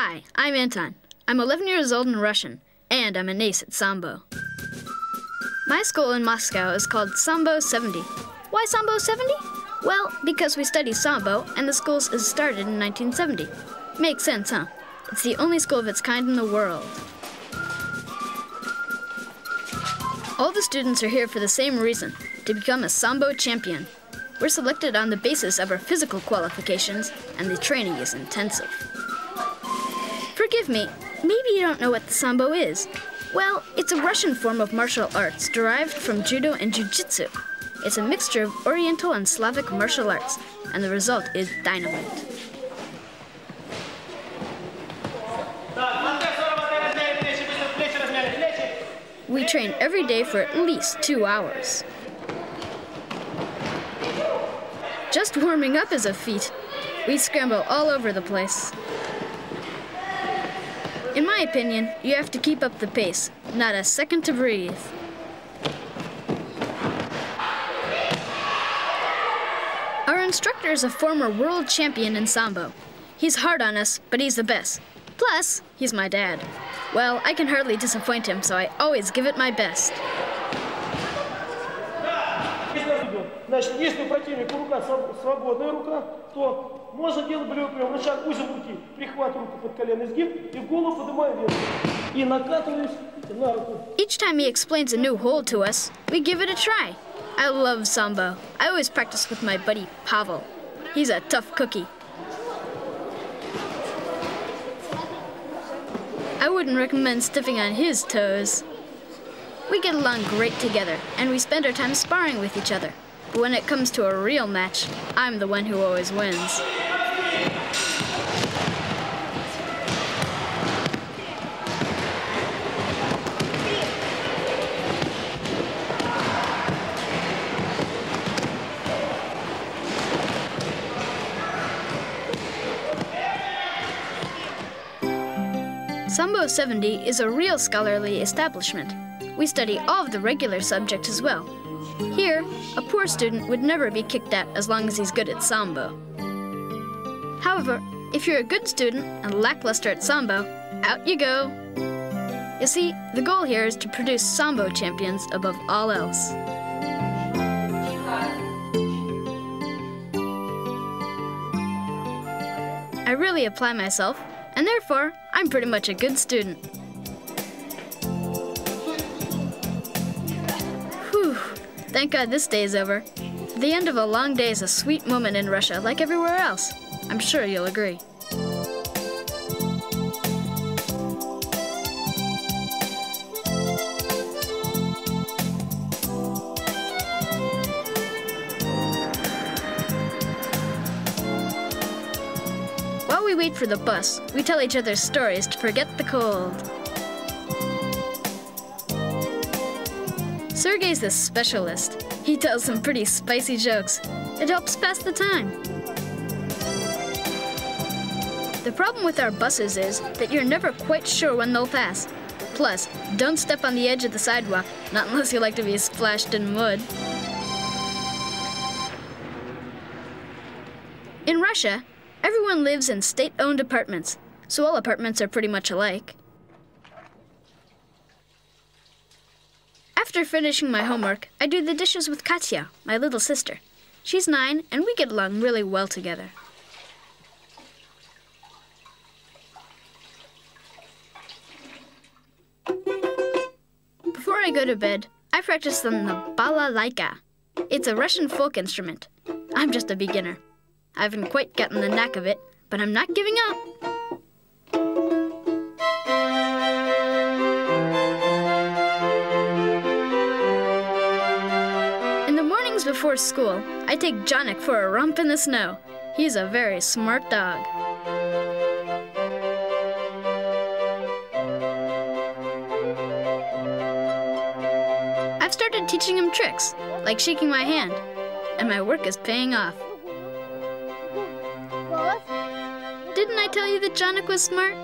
Hi, I'm Anton. I'm 11 years old and Russian, and I'm an ace at Sambo. My school in Moscow is called Sambo 70. Why Sambo 70? Well, because we study Sambo, and the school is started in 1970. Makes sense, huh? It's the only school of its kind in the world. All the students are here for the same reason, to become a Sambo champion. We're selected on the basis of our physical qualifications, and the training is intensive. Forgive me, maybe you don't know what the Sambo is. Well, it's a Russian form of martial arts derived from judo and jujitsu. It's a mixture of Oriental and Slavic martial arts, and the result is dynamite. We train every day for at least 2 hours. Just warming up is a feat. We scramble all over the place. In my opinion, you have to keep up the pace, not a second to breathe. Our instructor is a former world champion in Sambo. He's hard on us, but he's the best. Plus, he's my dad. Well, I can hardly disappoint him, so I always give it my best. Значит, если у противника рука свободная рука, то можно делать болевой прием. Рычаг, узел руки, прихват руку под коленный сгиб и голову поднимаем вверх. И накатываюсь на руку. Each time he explains a new hold to us, we give it a try. I love Sambo. I always practice with my buddy Pavel. He's a tough cookie. I wouldn't recommend stepping on his toes. We get along great together, and we spend our time sparring with each other. But when it comes to a real match, I'm the one who always wins. Sambo 70 is a real scholarly establishment. We study all of the regular subjects as well. Here, a poor student would never be kicked out as long as he's good at Sambo. However, if you're a good student and lackluster at Sambo, out you go. You see, the goal here is to produce Sambo champions above all else. I really apply myself, and therefore, I'm pretty much a good student. Whew. Thank God this day is over. The end of a long day is a sweet moment in Russia, like everywhere else. I'm sure you'll agree. While we wait for the bus, we tell each other stories to forget the cold. Sergey's the specialist. He tells some pretty spicy jokes. It helps pass the time. The problem with our buses is that you're never quite sure when they'll pass. Plus, don't step on the edge of the sidewalk, not unless you like to be splashed in mud. In Russia, everyone lives in state-owned apartments, so all apartments are pretty much alike. After finishing my homework, I do the dishes with Katya, my little sister. She's 9, and we get along really well together. Before I go to bed, I practice on the balalaika. It's a Russian folk instrument. I'm just a beginner. I haven't quite gotten the knack of it, but I'm not giving up. Before school, I take Jonik for a romp in the snow. He's a very smart dog. I've started teaching him tricks, like shaking my hand, and my work is paying off. Didn't I tell you that Jonik was smart?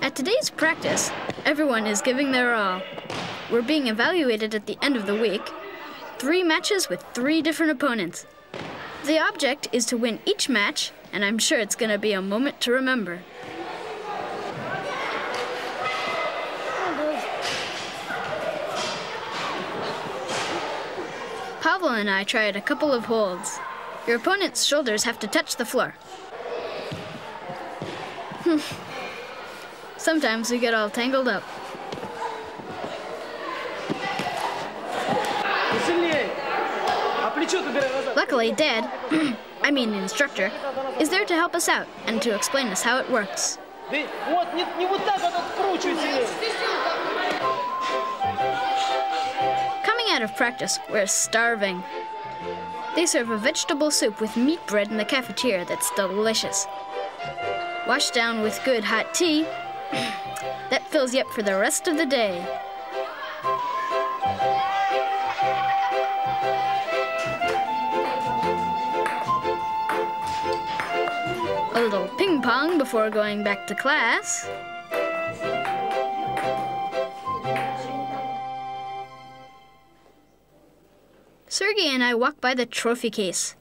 At today's practice, everyone is giving their all. We're being evaluated at the end of the week. 3 matches with 3 different opponents. The object is to win each match, and I'm sure it's gonna be a moment to remember. Pavel and I tried a couple of holds. Your opponent's shoulders have to touch the floor. Sometimes we get all tangled up. Luckily, Dad, I mean the instructor, is there to help us out and to explain us how it works. Coming out of practice, we're starving. They serve a vegetable soup with meat bread in the cafeteria that's delicious. Washed down with good hot tea, that fills you up for the rest of the day. A little ping pong before going back to class. Sergey and I walk by the trophy case.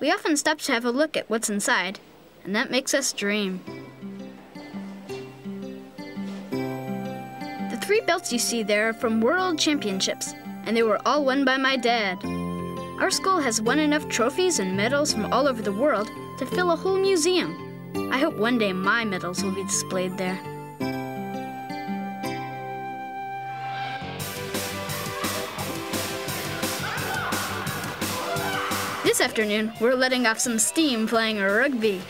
We often stop to have a look at what's inside, and that makes us dream. The 3 belts you see there are from World Championships, and they were all won by my dad. Our school has won enough trophies and medals from all over the world to fill a whole museum. I hope one day my medals will be displayed there. This afternoon, we're letting off some steam playing rugby.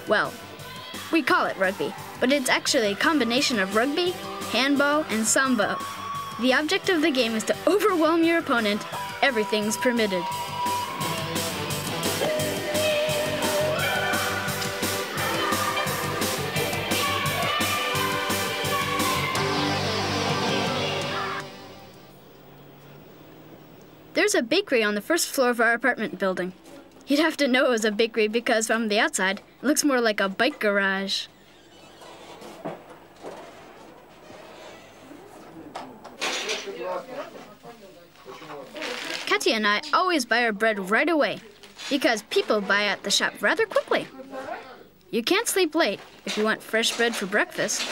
Well, we call it rugby, but it's actually a combination of rugby, handball, and Sambo. The object of the game is to overwhelm your opponent. Everything's permitted. There's a bakery on the first floor of our apartment building. You'd have to know it was a bakery because from the outside, it looks more like a bike garage. Katya and I always buy our bread right away because people buy at the shop rather quickly. You can't sleep late if you want fresh bread for breakfast.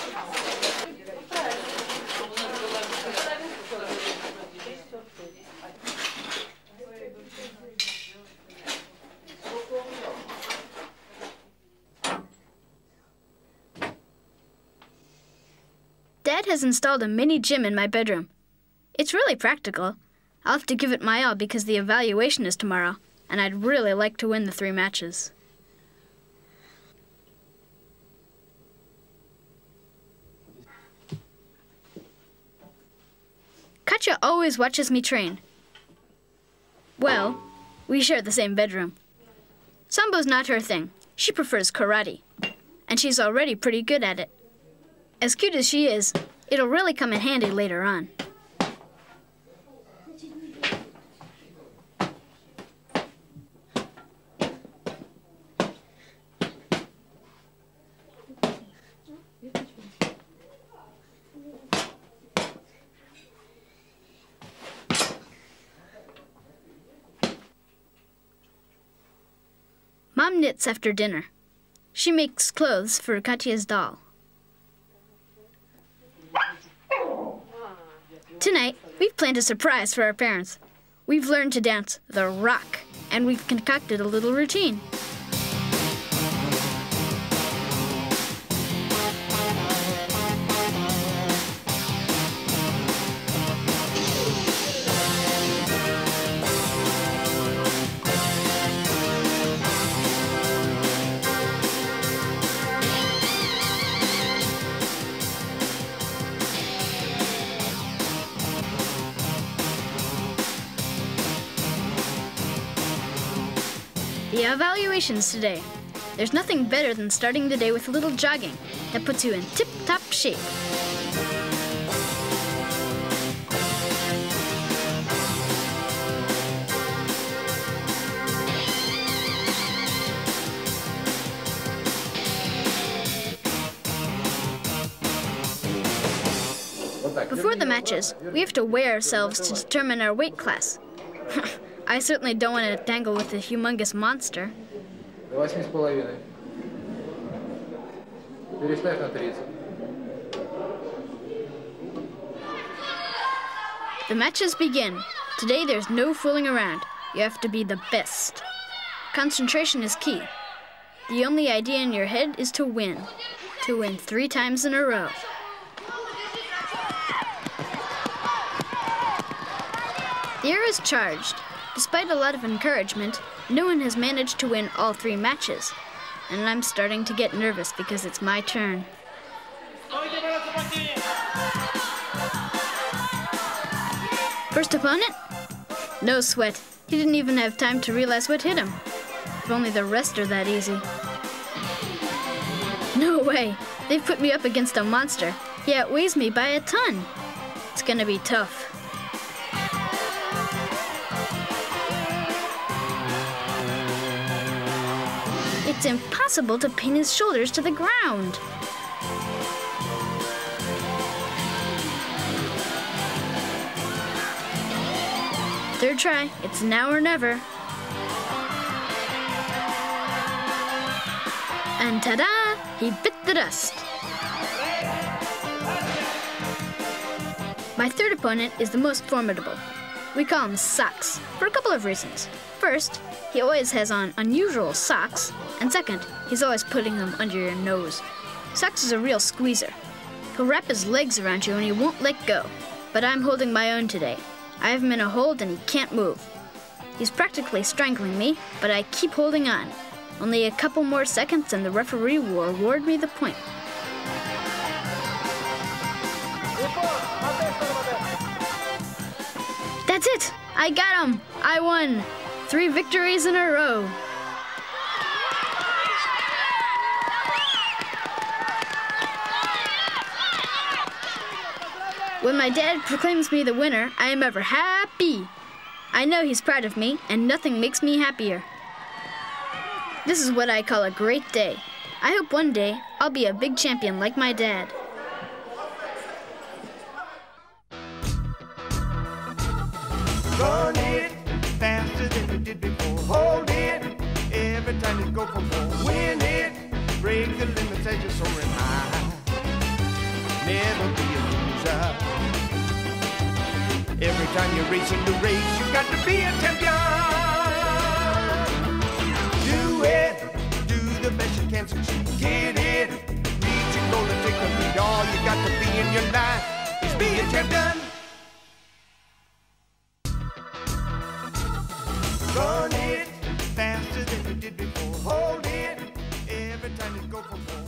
Dad has installed a mini gym in my bedroom. It's really practical. I'll have to give it my all because the evaluation is tomorrow, and I'd really like to win the 3 matches. Katya always watches me train. Well, we share the same bedroom. Sambo's not her thing. She prefers karate, and she's already pretty good at it. As cute as she is, it'll really come in handy later on. Mom knits after dinner. She makes clothes for Katya's doll. Tonight, we've planned a surprise for our parents. We've learned to dance the rock, and we've concocted a little routine. The evaluations today. There's nothing better than starting the day with a little jogging that puts you in tip-top shape. Before the matches, we have to weigh ourselves to determine our weight class. I certainly don't want to tangle with a humongous monster. До 8,5. Переставь на 30. The matches begin. Today there's no fooling around. You have to be the best. Concentration is key. The only idea in your head is to win. To win 3 times in a row. The air is charged. Despite a lot of encouragement, no one has managed to win all 3 matches. And I'm starting to get nervous because it's my turn. First opponent? No sweat. He didn't even have time to realize what hit him. If only the rest are that easy. No way. They've put me up against a monster. He outweighs me by a ton. It's gonna be tough. It's impossible to pin his shoulders to the ground. Third try. It's now or never. And ta-da! He bit the dust. My third opponent is the most formidable. We call him Socks for a couple of reasons. First, he always has on unusual socks, and second, he's always putting them under your nose. Socks is a real squeezer. He'll wrap his legs around you and he won't let go. But I'm holding my own today. I have him in a hold and he can't move. He's practically strangling me, but I keep holding on. Only a couple more seconds and the referee will award me the point. That's it! I got him! I won! 3 victories in a row. When my dad proclaims me the winner, I am ever happy. I know he's proud of me, and nothing makes me happier. This is what I call a great day. I hope one day I'll be a big champion like my dad. Run it faster than you did before. Hold it every time you go for more. Win it, break the limits as you're soaring high. Never be a loser. Every time you're racing the race, you got to be a champion. Do it, do the best you can succeed. Get it, reach your goal and take the lead. All you got to be in your life is be a champion. Run it faster than you did before. Hold it every time you go for more.